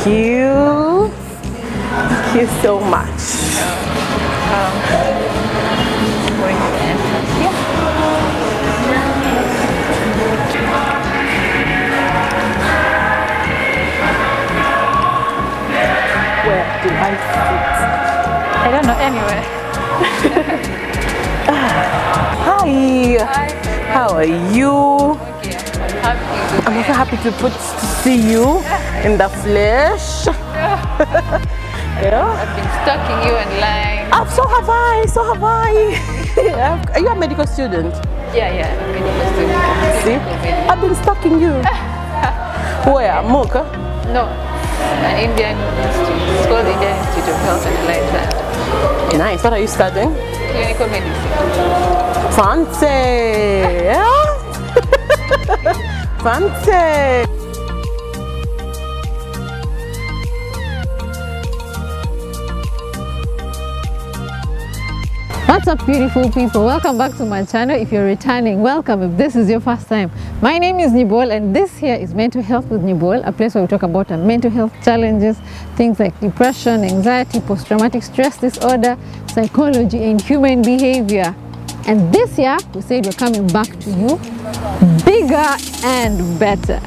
you. Thank you so much. Going to enter here. Where do I sit? I don't know, anywhere. Hi. Hi. How are you? Okay, I'm happy. I'm also happy to see you in the flesh. Yeah. I've been stalking you online. So have I. So have I. Are you a medical student? Yeah, I'm medical student. See, I've been stalking you. Where? Mocha? No, an Indian institute. It's called the Indian Institute of Health and Allied Sciences. Nice. What are you studying? Clinical medicine. Fancy. Yeah? Fancy. What's up, beautiful people? Welcome back to my channel. If you're returning, welcome. If this is your first time, my name is Nibol and this here is Mental Health with Nibol, a place where we talk about mental health challenges, things like depression, anxiety, post-traumatic stress disorder, psychology and human behavior. And this year we said we're coming back to you bigger and better.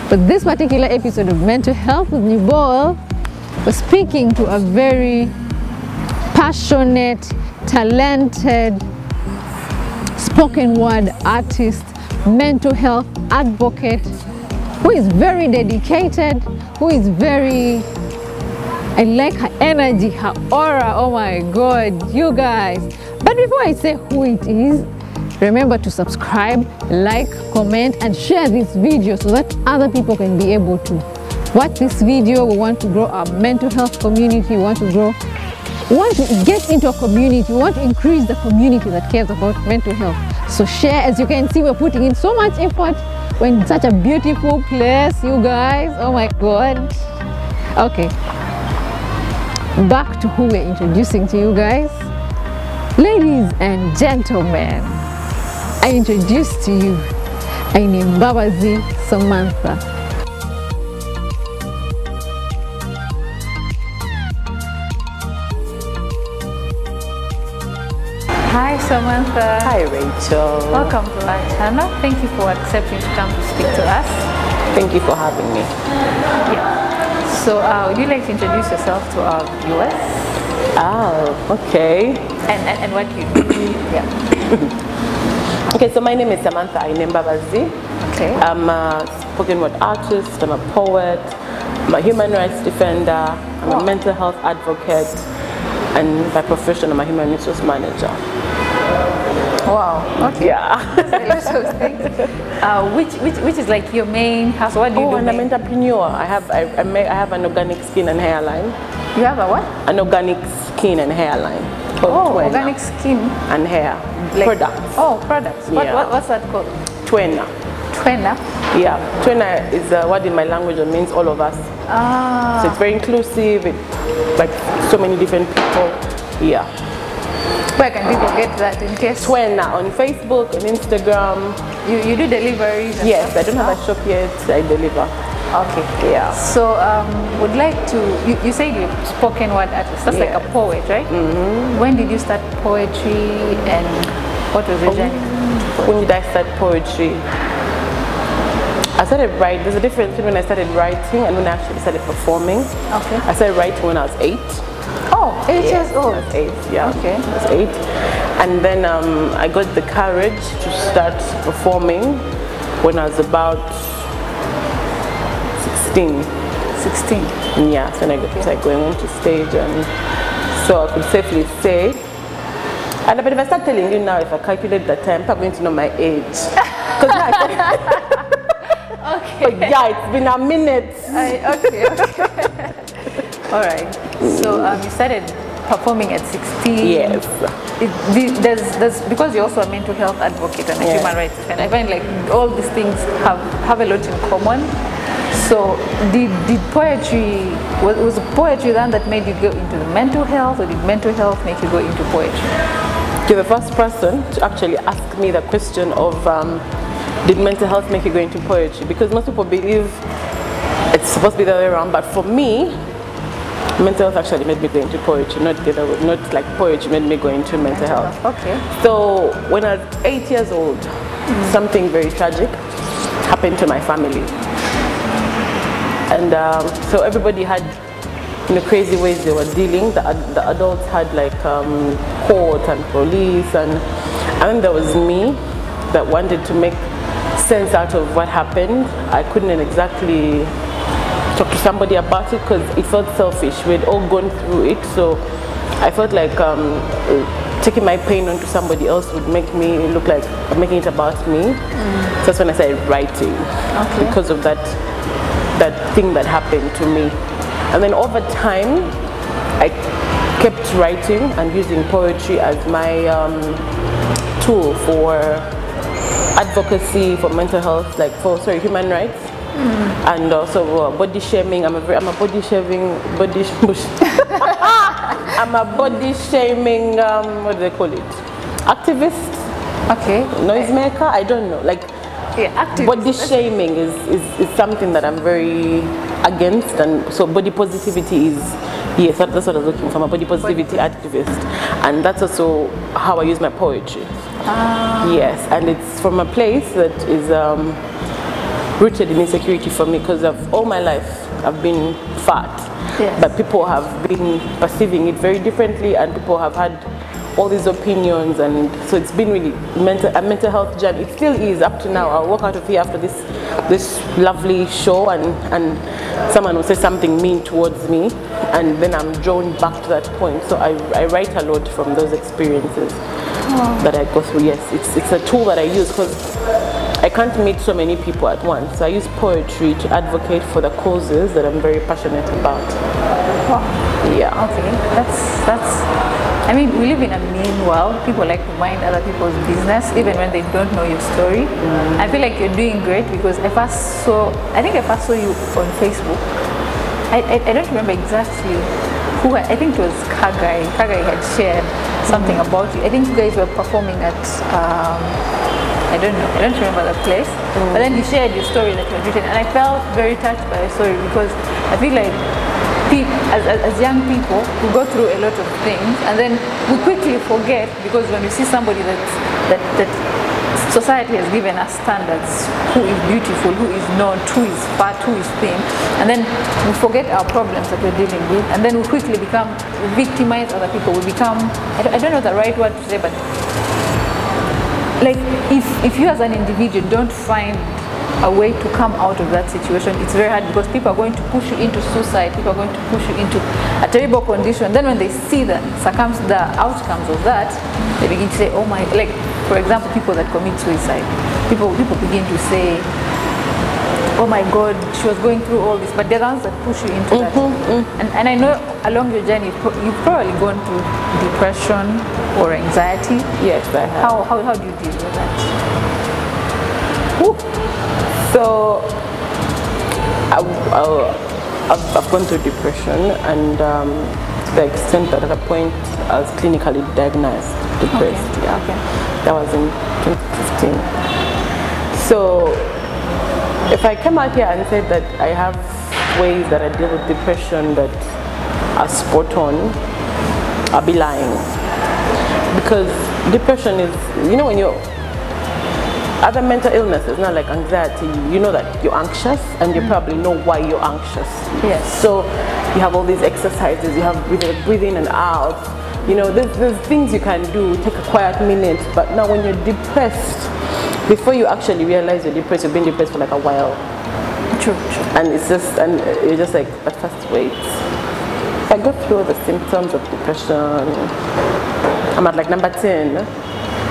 But this particular episode of Mental Health with Nibol, we're speaking to a very passionate, talented spoken word artist, mental health advocate, who is very dedicated, who is very, I like her energy, her aura, oh my god, you guys. But before I say who it is, remember to subscribe, like, comment and share this video so that other people can be able to watch this video. We want to grow our mental health community, we want to get into a community, we want to increase the community that cares about mental health. So share. As you can see, we're putting in so much effort. We're in such a beautiful place, you guys. Oh my god. Okay, back to who we're introducing to you guys. Ladies and gentlemen, I introduce to you Ainembabazi Samantha. Hi Samantha. Hi Rachel. Welcome to our channel. Thank you for accepting to come to speak to us. Thank you for having me. Yeah. So would you like to introduce yourself to our viewers? Oh, okay. And what you do? Yeah. Okay, so my name is Samantha Ainembabazi. Okay. I'm a spoken word artist, I'm a poet, I'm a human rights defender, I'm a mental health advocate, and by profession I'm a human resource manager. Wow. Okay. Yeah. Lots of things. Which is like your main house? What do you do? And I'm an entrepreneur. I have an organic skin and hairline. You have a what? An organic skin and hairline. Oh, organic skin and hair products. Oh, products. What's that called? Twena. Twena? Yeah. Twena is a word in my language that means all of us. Ah. So it's very inclusive. It's like so many different people. Yeah. Where can people get that in case? Twena on Facebook, on Instagram. You do deliveries? Yes, I don't have a shop yet. I deliver. Okay. Yeah. So would like to. You say you're spoken word artist. That's like a poet, right? Mm-hmm. When did you start poetry and what was the journey? When did I start poetry? I started writing. There's a difference between when I started writing and when I actually started performing. Okay. I started writing when I was 8. Oh, 8 years old. I was 8, yeah. Okay. I was 8. And then I got the courage to start performing when I was about 16. 16? Yeah, so when I started going on to stage, and so I could safely say, but if I start telling you now, if I calculate the time, I'm going to know my age. Because okay. But yeah, it's been a minute. Okay. All right. So you started performing at 16. Yes. There's because you're also a mental health advocate and a human rights defender. I find like all these things have a lot in common. So did poetry, was poetry then that made you go into the mental health, or did mental health make you go into poetry? You're the first person to actually ask me the question of did mental health make you go into poetry? Because most people believe it's supposed to be the other way around, but for me, mental health actually made me go into poetry, not the other way, not like poetry made me go into mental health. Okay. So when I was 8 years old, something very tragic happened to my family. And so everybody had, crazy ways they were dealing. The adults had like court and police, and then there was me that wanted to make sense out of what happened. I couldn't exactly talk to somebody about it because it felt selfish. We'd all gone through it, so I felt like taking my pain onto somebody else would make me look like I'm making it about me. So that's when I started writing, because of that thing that happened to me. And then over time, I kept writing and using poetry as my tool for advocacy, for mental health, like for human rights, and also body shaming. I'm a body shaming I'm a body shaming what do they call it? Activist. Okay. Noisemaker. I don't know. Like. Yeah, body shaming is something that I'm very against, and so body positivity is, yes, that's what I was looking for. I'm a body positivity activist, and that's also how I use my poetry. Yes, and it's from a place that is rooted in insecurity for me, because of all my life I've been fat, but people have been perceiving it very differently, and people have had all these opinions, and so it's been really a mental health journey. It still is up to now. I'll walk out of here after this lovely show, and someone will say something mean towards me, and then I'm drawn back to that point. So I write a lot from those experiences that I go through. Yes, it's a tool that I use because I can't meet so many people at once. So I use poetry to advocate for the causes that I'm very passionate about. Yeah. Okay, that's. I mean, we live in a mean world. People like to mind other people's business, even when they don't know your story. I feel like you're doing great because I think I first saw you on Facebook. I don't remember exactly who. I think it was Kagai. Kagai had shared something about you. I think you guys were performing at. I don't know. I don't remember the place. But then you shared your story that you had written, and I felt very touched by your story because I feel like. As young people, we go through a lot of things, and then we quickly forget, because when we see somebody that society has given us standards, who is beautiful, who is not, who is fat, who is thin, and then we forget our problems that we're dealing with, and then we quickly victimize other people. We become, I don't know the right word to say, but like if you as an individual don't find a way to come out of that situation, it's very hard, because people are going to push you into suicide, people are going to push you into a terrible condition. Then when they see the outcomes of that, they begin to say, oh my, like for example, people that commit suicide, people begin to say, oh my God, she was going through all this, but they're the ones that push you into that. And I know along your journey, you've probably gone through depression or anxiety. Yes, I have. How do you deal with that? So I've gone through depression, and to the extent that at a point I was clinically diagnosed depressed. That was in 2015. So if I came out here and said that I have ways that I deal with depression that are spot on, I'll be lying, because depression is, when you're other mental illnesses, not like anxiety, you know that you're anxious, and you probably know why you're anxious. Yes. So you have all these exercises, you have breathe in and out. There's things you can do, take a quiet minute. But now when you're depressed, before you actually realize you're depressed, you've been depressed for like a while. True. And you're just like, but first wait. I go through the symptoms of depression. I'm at like number 10.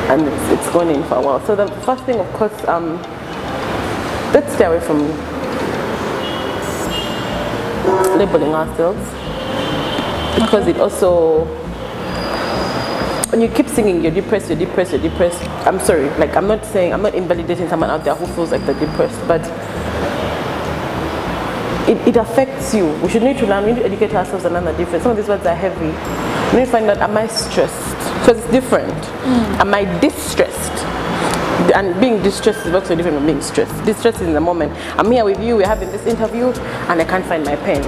And it's gone in for a while. So the first thing, of course, let's stay away from labeling ourselves, because it also, when you keep singing you're depressed, I'm sorry, like I'm not invalidating someone out there who feels like they're depressed, but it affects you. We should need to learn, we need to educate ourselves on another difference. Some of these words are heavy. We need to find out, am I stressed? Because it's different. Am I distressed? And being distressed is also different from being stressed. Distressed is in the moment. I'm here with you, we're having this interview, and I can't find my pen.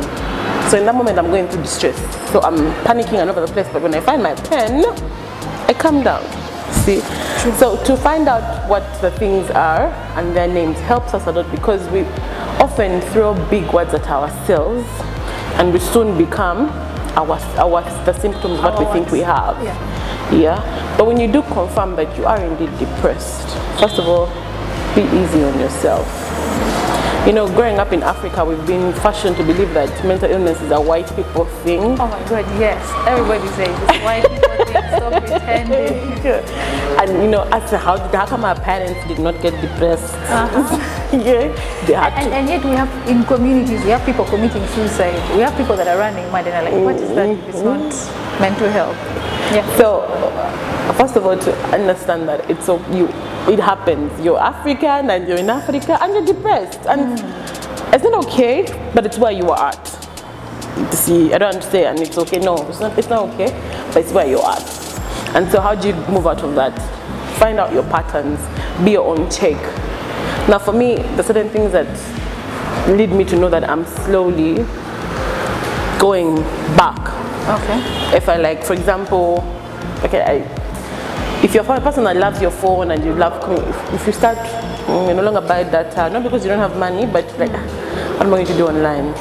So in that moment, I'm going through distress. So I'm panicking all over the place, but when I find my pen, I calm down. See? So to find out what the things are and their names helps us a lot, because we often throw big words at ourselves and we soon become the symptoms of what we think we have. Yeah. But when you do confirm that you are indeed depressed, first of all, be easy on yourself. You know, growing up in Africa, we've been fashioned to believe that mental illness is a white people thing. Oh my God, yes. Everybody says it's white people thing, stop pretending. And you know, as to how come our parents did not get depressed? Yeah, they had to. And yet we have, in communities, we have people committing suicide. We have people that are running mad and are like, what is that if it's not mental health? Yeah. So, first of all, to understand that it happens. You're African and you're in Africa and you're depressed, and it's not okay, but it's where you are at. You see, I don't understand, and it's okay. No, it's not okay, but it's where you're at. And so, how do you move out of that? Find out your patterns. Be your own check. Now, for me, there's certain things that lead me to know that I'm slowly going back. Okay. If I like, for example, okay, if you're a person that loves your phone and you love, if you start, you no longer buy data, not because you don't have money, but like, what am I going to do online?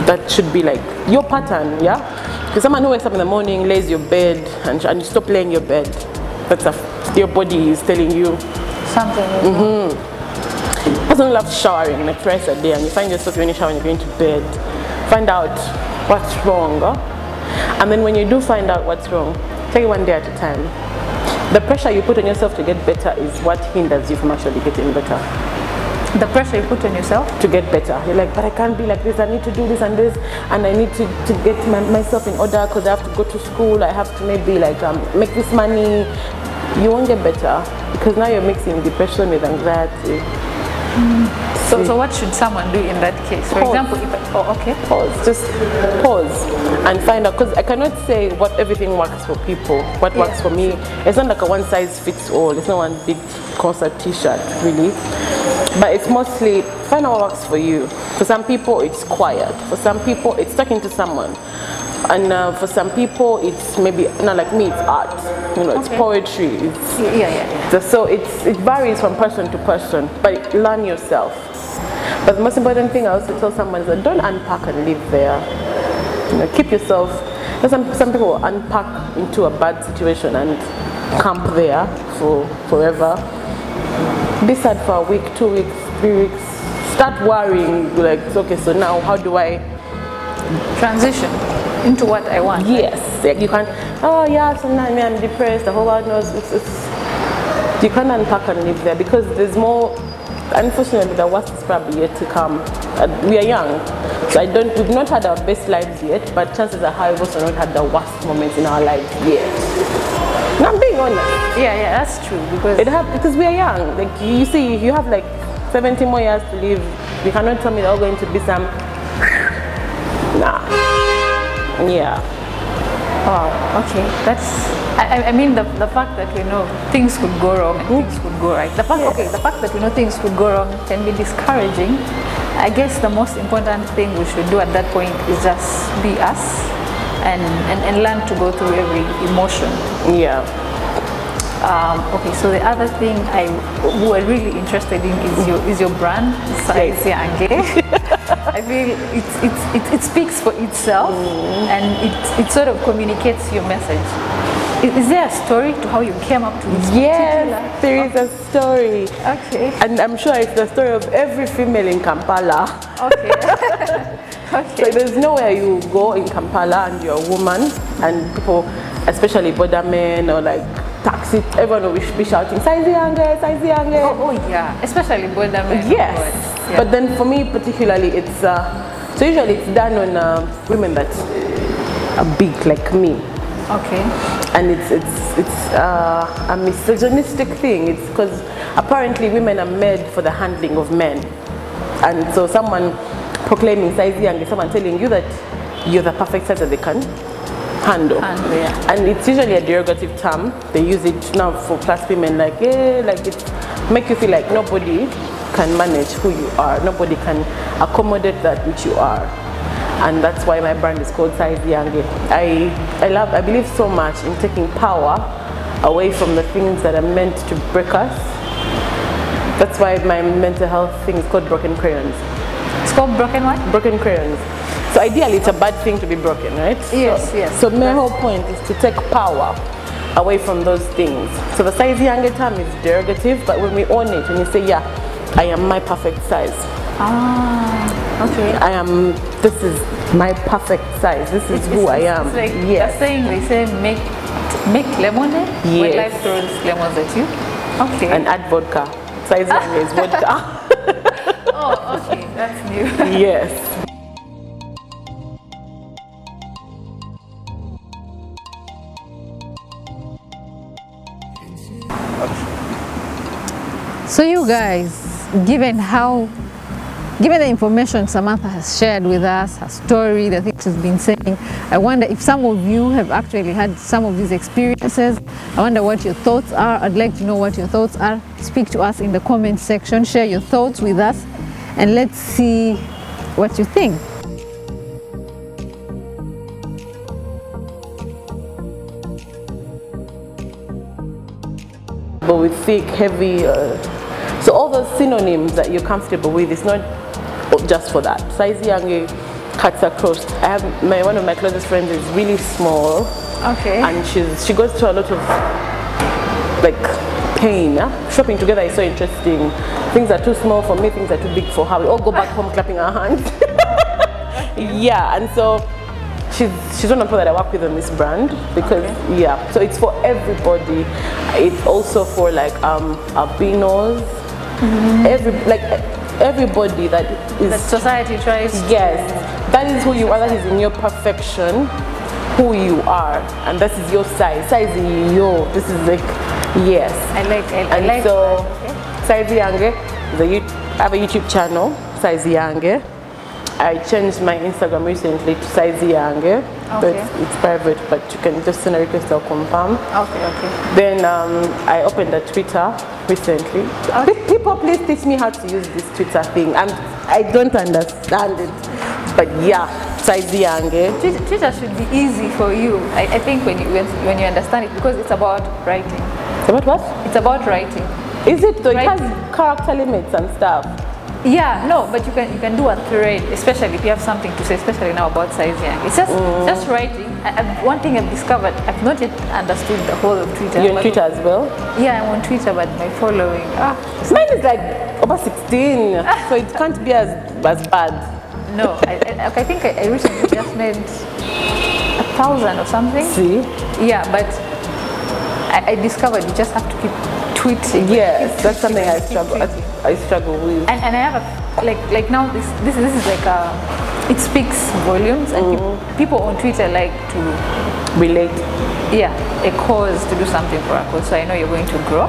That should be like your pattern, yeah? Because someone who wakes up in the morning, lays your bed, and you stop laying your bed, your body is telling you something. Person who loves showering like twice a day, and you find yourself you're only showering, you're going to bed, find out what's wrong, and then when you do find out what's wrong, take it one day at a time. The pressure you put on yourself to get better is what hinders you from actually getting better. The pressure you put on yourself? To get better. You're like, but I can't be like this, I need to do this and this, and I need to get myself in order because I have to go to school, I have to maybe like make this money. You won't get better because now you're mixing depression with anxiety. So what should someone do in that case? For example, pause. Just pause and find out, because I cannot say what everything works for people. What works for me, it's not like a one size fits all. It's not one big concert t-shirt, really. But it's mostly find out what works for you. For some people, it's quiet. For some people, it's talking to someone. And for some people, it's maybe, not like me, it's art. You know, it's poetry. It's, So it varies from person to person, but learn yourself. But the most important thing I also tell someone is that don't unpack and live there. You know, keep yourself. Some people unpack into a bad situation and camp there for forever. Be sad for a week, 2 weeks, 3 weeks. Start worrying, like, okay, so now how do I transition into what I want? Yes, like you can. Oh yeah, so now I'm depressed. The whole world knows. You can't unpack and live there because there's more. Unfortunately, the worst is probably yet to come. We are young, so we've not had our best lives yet. But chances are high we've also not had the worst moments in our lives yet. And I'm being honest. Yeah, that's true because we are young. Like you see, you have like 70 more years to live. You cannot tell me they're all going to be some. Nah. Yeah. Wow, okay. I mean the fact that we know things could go wrong and things could go right. The fact that we know things could go wrong can be discouraging. I guess the most important thing we should do at that point is just be us and learn to go through every emotion. Yeah. Okay, so the other thing we're really interested in is your brand, SIZE YANGE. I feel it speaks for itself and it sort of communicates your message. Is there a story to how you came up to this? Yes, there is a story. Okay. And I'm sure it's the story of every female in Kampala. Okay. Okay. So there's nowhere you go in Kampala and you're a woman and people, especially border men or like taxi, everyone will be shouting, SIZE YANGE, SIZE YANGE. Oh yeah, especially border men. Yes. Yeah. But then for me particularly, it's so usually it's done on women that are big like me. Okay. And it's a misogynistic thing. It's because apparently women are made for the handling of men, and so someone proclaiming SIZE YANGE is someone telling you that you're the perfect size that they can handle. Yeah. And it's usually a derogative term. They use it now for plus women, like, yeah, like it make you feel like nobody can manage who you are, nobody can accommodate that which you are. And that's why my brand is called SIZE YANGE. I believe so much in taking power away from the things that are meant to break us. That's why my mental health thing is called broken crayons. It's called broken what? Broken crayons. So ideally it's a bad thing to be broken, right? Yes, yes. So my whole point is to take power away from those things. So the SIZE YANGE term is derogative, but when we own it, when you say, yeah, I am my perfect size. Ah, okay. This is my perfect size. This is who I am. It's like yes. saying, they say make lemonade when Yes. life throws lemons at you. Okay. And add vodka. SIZE YANGE is vodka. Oh, okay, that's new. Yes. So you guys, given the information Samantha has shared with us, her story, the things she's been saying, I wonder if some of you have actually had some of these experiences. I wonder what your thoughts are. I'd like to know what your thoughts are. Speak to us in the comment section, share your thoughts with us, and let's see what you think. But with thick, heavy, so all those synonyms that you're comfortable with, it's not just for that. SIZE YANGE cuts across. I have one of my closest friends is really small. Okay. And she goes through a lot of like pain. Yeah? Shopping together is so interesting. Things are too small for me, things are too big for her. We all go back home clapping our hands. Yeah, and so she's one of the people that I work with on this brand because yeah, so it's for everybody. It's also for like albinos, everybody that is That society tries to. yes, that is who you are, that is in your perfection, who you are, and this is your size is your, this is like, yes. I And like so that. SIZE YANGE, I have a YouTube channel, SIZE YANGE. I changed my Instagram recently to SIZE YANGE. Okay. It's private, but you can just send a request, I'll confirm. Okay. Then I opened a Twitter recently. People, please teach me how to use this Twitter thing. I don't understand it, but yeah, SIZE YANGE. Twitter should be easy for you. I think when you understand it, because it's about writing. About what? It's about writing. Is it though? It Right. has character limits and stuff. Yeah, no, but you can do a thread, especially if you have something to say, especially now about SIZE YANGE. It's just writing. One thing I've discovered, I've not yet understood the whole of Twitter. You're on Twitter as well? Yeah, I'm on Twitter, but my following, Mine is like over 16, so it can't be as bad. no. I think I recently just made 1,000 or something. See? Yeah, but I discovered you just have to keep tweeting. Yes, keep that's something I tweeting, struggle. keep tweeting. I struggle with. And I have like now this is like it speaks volumes, and people on Twitter like to Relate. a cause, to do something for a cause. So I know you're going to grow,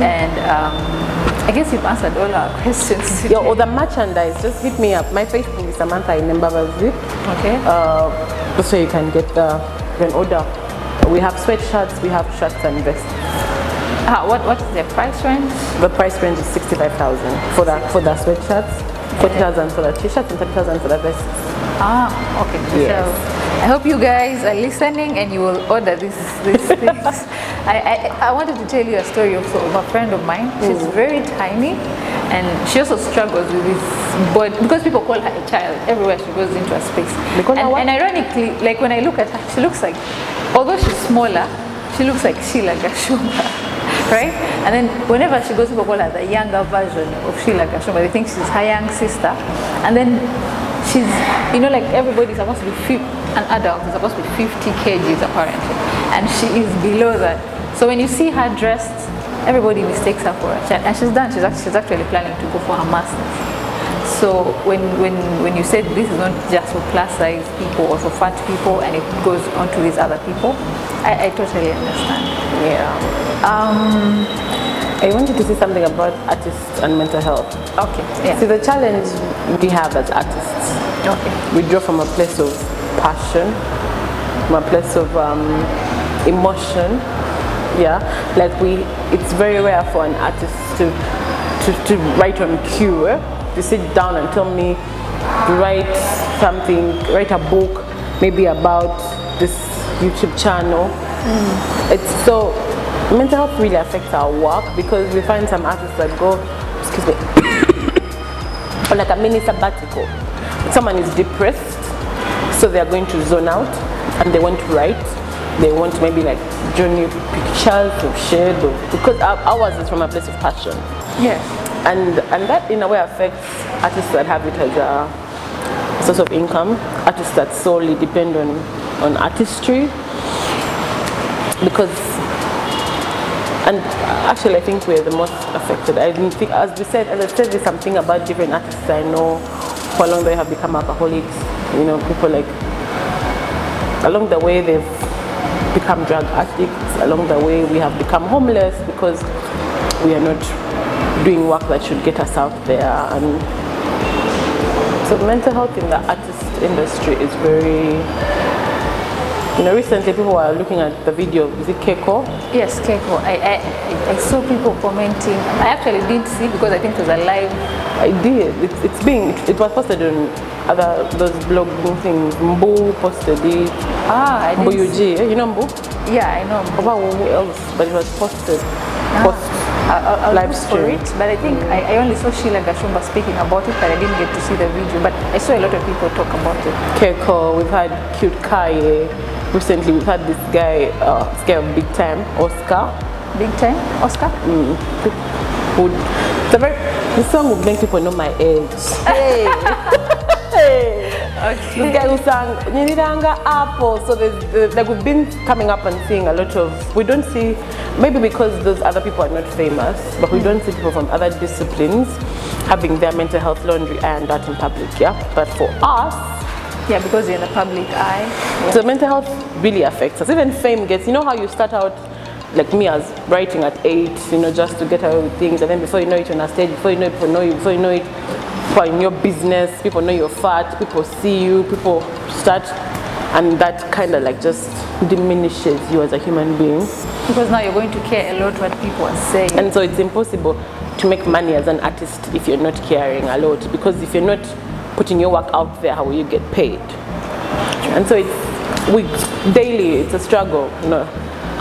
and I guess you've answered all our questions today. Or the merchandise, just hit me up. My Facebook is Samantha Ainembabazi. Okay. So you can get you can order. We have sweatshirts, we have shirts and vests. What is the price range? The price range is 65,000 for the sweatshirts, 40,000 for the t-shirts, and 30,000 for the vests. Okay. Yes. So I hope you guys are listening and you will order these things. I wanted to tell you a story of a friend of mine. She's very tiny, and she also struggles with this body because people call her a child everywhere she goes into a space. And ironically, like when I look at her, she looks like, although she's smaller, she looks like Sheila Gashumba. Right? And then whenever she goes, people call her the younger version of Sheila Gashumba. They think she's her young sister. And then she's, like everybody's supposed to be an adult is supposed to be 50 kgs apparently. And she is below that. So when you see her dressed, everybody mistakes her for a child. And she's actually planning to go for her master's. So when you said this is not just for plus size people or for fat people, and it goes on to these other people, I totally understand. Yeah. I wanted to say something about artists and mental health. Okay. Yeah. See, the challenge we have as artists, Okay. we draw from a place of passion, from a place of emotion. Yeah, like it's very rare for an artist to write on cue, to sit down and tell me, write a book, maybe about this YouTube channel. It's so, mental health really affects our work, because we find some artists that go, excuse me, on like a mini sabbatical. Someone is depressed, so they are going to zone out and they want to write. They want to maybe like journey pictures of shade, because ours is from a place of passion. Yes. And that in a way affects artists that have it as a source of income, artists that solely depend on artistry. Because, and actually I think we're the most affected. I didn't think, as I said, there's something about different artists I know who along the way have become alcoholics. You know, people like, along the way they've become drug addicts, along the way we have become homeless because we are not doing work that should get us out there. And so mental health in the artist industry is very, you know, recently people were looking at the video, is it Keiko? Yes, Keiko. I saw people commenting. I actually didn't see, because I think it was a live. I did. It was posted on those blogging things. Mbu posted it. I didn't Mbu UG, you know Mbu? Yeah, I know. About who else? But it was posted. I'll Live look for stream. it, but I think I only saw Sheila Gashumba speaking about it, but I didn't get to see the video. But I saw a lot of people talk about it. Keiko, we've had Cute Kaye. Recently we've had this guy of Big Time, Oscar. Big Time? Oscar? The song would make people know my age. Hey! Hey! Okay. This guy who sang Niranga Apple. So like we've been coming up and seeing a lot of, we don't see, maybe because those other people are not famous, but we don't see people from other disciplines having their mental health laundry and that in public, yeah? But for us, yeah, because you're in the public eye. Yeah. So mental health really affects us. Even fame gets, you know how you start out, like me, as writing at 8, you know, just to get away with things, and then before you know it, you're on a stage, before you know it, people know you, before you know it, people are in your business, people know you're fat, people see you, people start, and that kind of like just diminishes you as a human being. Because now you're going to care a lot what people are saying. And so it's impossible to make money as an artist if you're not caring a lot, because if you're not putting your work out there, how will you get paid? And so it's daily, it's a struggle, you know.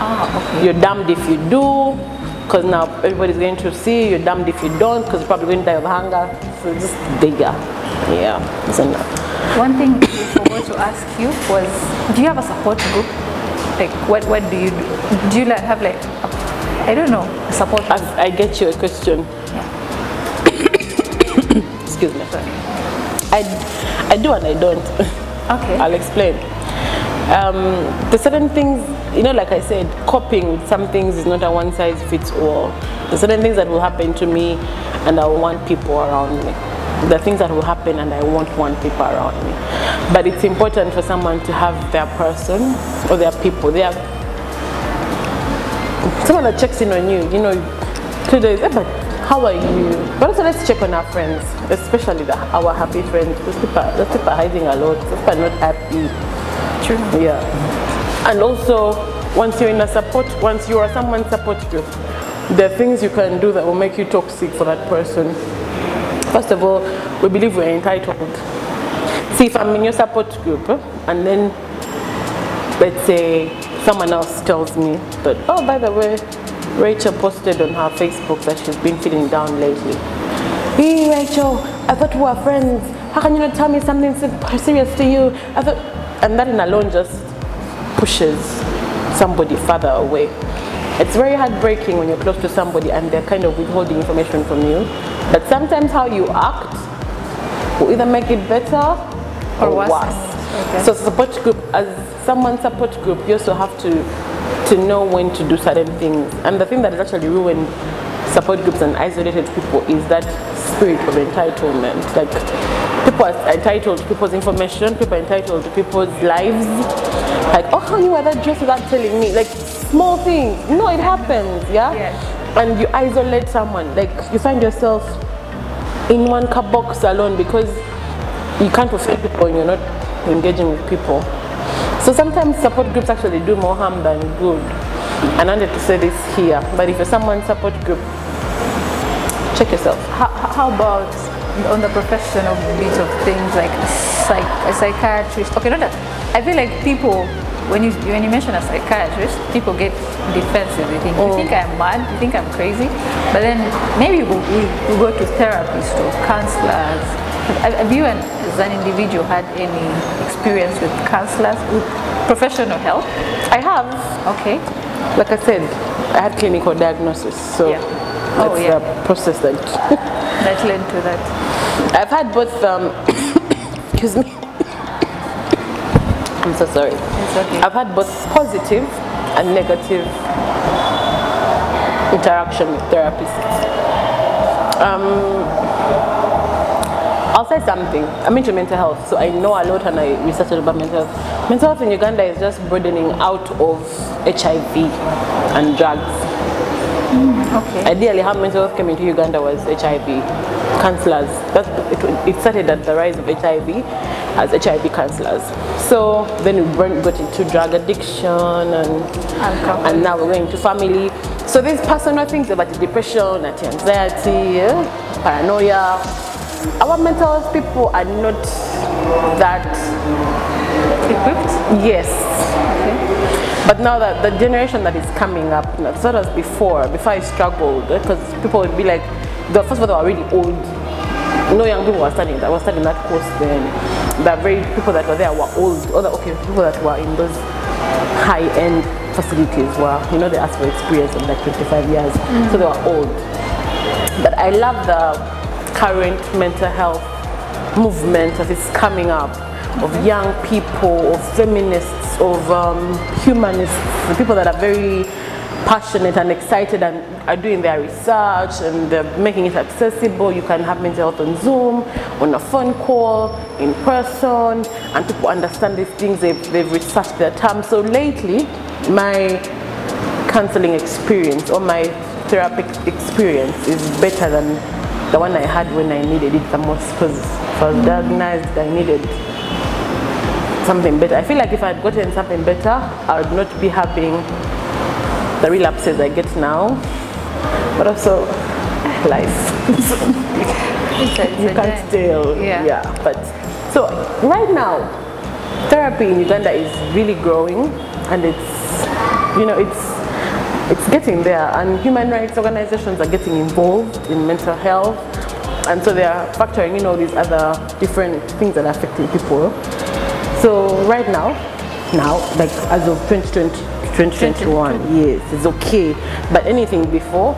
Okay. You're damned if you do, because now everybody's going to see. You're damned if you don't, because you're probably going to die of hunger. So just digger. Yeah, it's enough. One thing we forgot to ask you was, do you have a support group? Like, what do you do? Do you like have like, I don't know, a support group? I get your question. Yeah. Excuse me. I do and I don't. Okay. I'll explain. The certain things, you know, like I said, coping with some things is not a one size fits all. There's certain things that will happen to me and I want people around me. The things that will happen and I won't want people around me. But it's important for someone to have their person or their people. They have someone that checks in on you, you know, 2 days, but how are you? But also let's check on our friends, especially our happy friends. Those people are hiding a lot. Those people are not happy. True. Yeah. And also, once you are someone's support group, there are things you can do that will make you toxic for that person. First of all, we believe we're entitled. See, if I'm in your support group, and then, let's say, someone else tells me that, oh, by the way, Rachel posted on her Facebook that she's been feeling down lately. Hey, Rachel, I thought we were friends. How can you not tell me something serious to you? And that in alone just pushes somebody further away. It's very heartbreaking when you're close to somebody and they're kind of withholding information from you. But sometimes how you act will either make it better or worse. Okay. So support group, as someone's support group, you also have to know when to do certain things. And the thing that has actually ruined support groups and isolated people is that spirit of entitlement. Like, people are entitled to people's information, people are entitled to people's lives. Like, oh, how you wear that dress without telling me? Like, small things. No, it happens, yeah? Yes. And you isolate someone. Like, you find yourself in one car box alone because you can't fulfill people and you're not engaging with people. So sometimes support groups actually do more harm than good. And I wanted to say this here, but if you're someone's support group, check yourself. How about on the professional bit of things like a psychiatrist? Okay, not that. I feel like people, when you mention a psychiatrist, people get defensive. They think, you think I'm mad, you think I'm crazy, but then maybe we go to therapists or counselors. Have you, as an individual, had any experience with counselors, with professional help? I have. Okay. Like I said, I had clinical diagnosis, so Yeah. that's the process that That led to that. I've had both. Excuse me. I'm so sorry. It's okay. I've had both positive and negative interaction with therapists. I'll say something. I'm into mental health, so I know a lot and I researched about mental health. Mental health in Uganda is just broadening out of HIV and drugs. Okay. Ideally, how mental health came into Uganda was HIV. Counselors. It started at the rise of HIV as HIV counselors. So then we got into drug addiction and now we're going to family. So these personal things about depression, anxiety, paranoia. Our mental health people are not that Equipped? yes. Okay. But now that the generation that is coming up, that's what was before I struggled, because people would be like, first of all, they were really old. No young people were studying that course then. The very people that were there were old. People that were in those high-end facilities were, they asked for experience of like 25 years, so they were old. But I love the current mental health movement that is coming up, of young people, of feminists, of humanists, the people that are very passionate and excited and are doing their research and they're making it accessible. You can have mental health on Zoom, on a phone call, in person, and people understand these things. They've researched their terms. So lately, my counseling experience or my therapeutic experience is better than the one I had when I needed it the most, because if I was diagnosed, I needed something better. I feel like if I had gotten something better, I would not be having the relapses I get now, but also life. You can't tell. Yeah. But so right now, therapy in Uganda is really growing, and it's getting there, and human rights organizations are getting involved in mental health, and so they are factoring in all these other different things that are affecting people. So right now, like as of 2020, 2021, yes, it's okay. But anything before,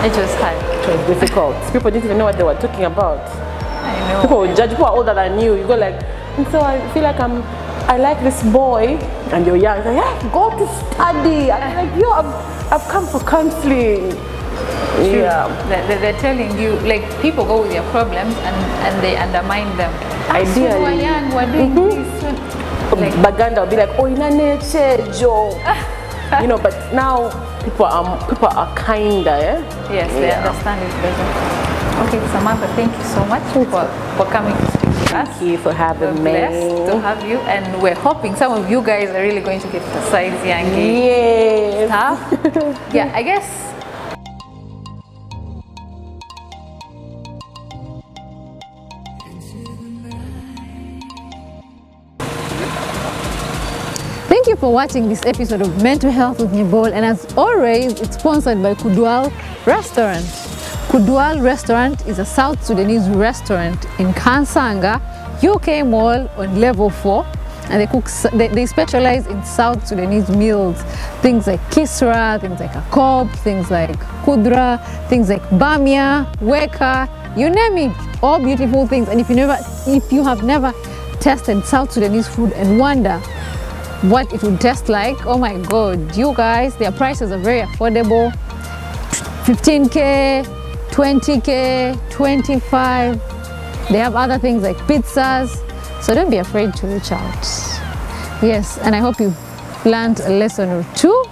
it was hard. It was difficult. People didn't even know what they were talking about. I know. People would judge. People are older than you. You go like, and so I feel like I like this boy, and you're young. It's like, yeah, go to study. And I'm like, yo, I've come for counseling. True. Yeah. They're telling you, like, people go with their problems and they undermine them. Ideally. So we're young, we're doing this. Like, Baganda will be like, oh, Joe. But now people are kinder. Yes, they understand it better. Okay, Samantha, thank you so much for coming to speak to us. Thank you for having me. We're blessed to have you, and we're hoping some of you guys are really going to get the SIZE YANGE Yes. stuff. Yeah, I guess. Thank you for watching this episode of Mental Health with Nibol, and as always, it's sponsored by Kudwal Restaurant. Kudwal Restaurant is a South Sudanese restaurant in Kansanga, UK Mall on level 4, and they specialize in South Sudanese meals, things like kisra, things like akob, things like kudra, things like bamia, weka, you name it, all beautiful things. And if you have never tasted South Sudanese food and wonder what it would taste like, oh my god, you guys, their prices are very affordable. 15k, 20k, 25. They have other things like pizzas, so don't be afraid to reach out. Yes, and I hope you've learned a lesson or two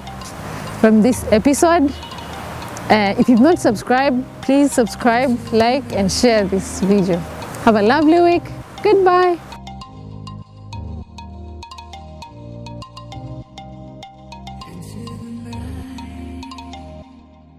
from this episode. If you've not subscribed, please subscribe, like, and share this video. Have a lovely week. Goodbye.